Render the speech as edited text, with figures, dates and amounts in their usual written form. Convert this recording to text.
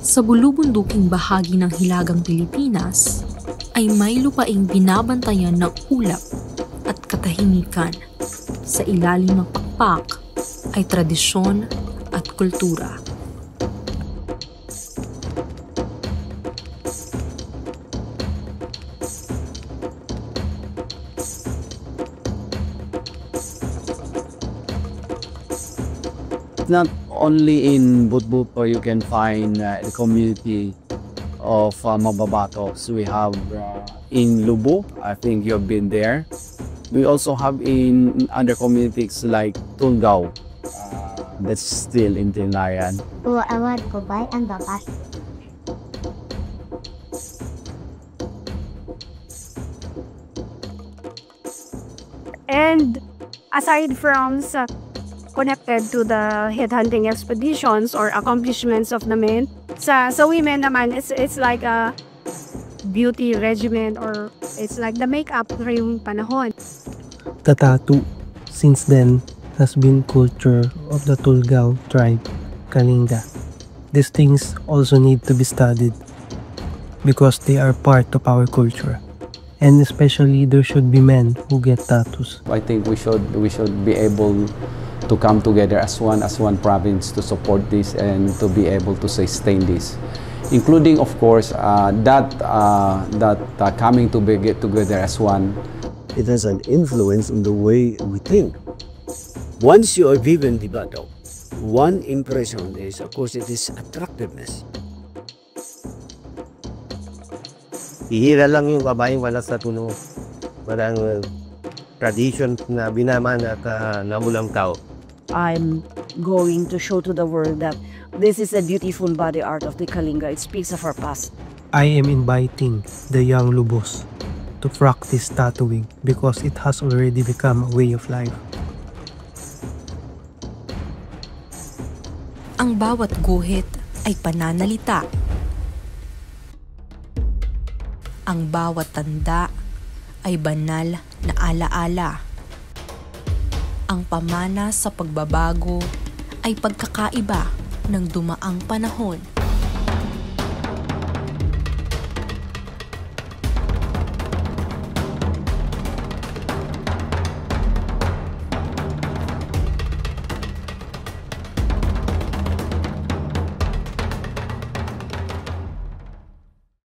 Sa bulubunduking bahagi ng Hilagang Pilipinas ay may lupaing binabantayan ng ulap at katahimikan. Sa ilalim ng pakpak ay tradisyon at kultura. Not only in Budbud where you can find the community of Magbabatos. We have in Lubo, I think you've been there. We also have in other communities like Tulgao, that's still in Tinlayan. Awad ko ba ang babat? And aside from connected to the headhunting expeditions or accomplishments of the men, sa women naman, it's like a beauty regimen or it's like the makeup ngayong panahon. The tattoo, since then, has been culture of the Tulgao tribe, Kalinga. These things also need to be studied because they are part of our culture. And especially there should be men who get tattoos. I think we should be able to come together as one province to support this and to be able to sustain this, including of course that coming to get together as one. It has an influence on the way we think. Once you are viven di Bato, one impression is of course it is attractiveness. Ihira lang yung babaeng wala sa tuno. Walang tradition na binaman at namulang tao. I'm going to show to the world that this is a beautiful body art of the Kalinga. It speaks of our past. I am inviting the young Lubos to practice tattooing because it has already become a way of life. Ang bawat guhit ay pananalita. Ang bawat tanda ay banal na alaala. Ang pamana sa pagbabago ay pagkakaiba ng dumaang panahon.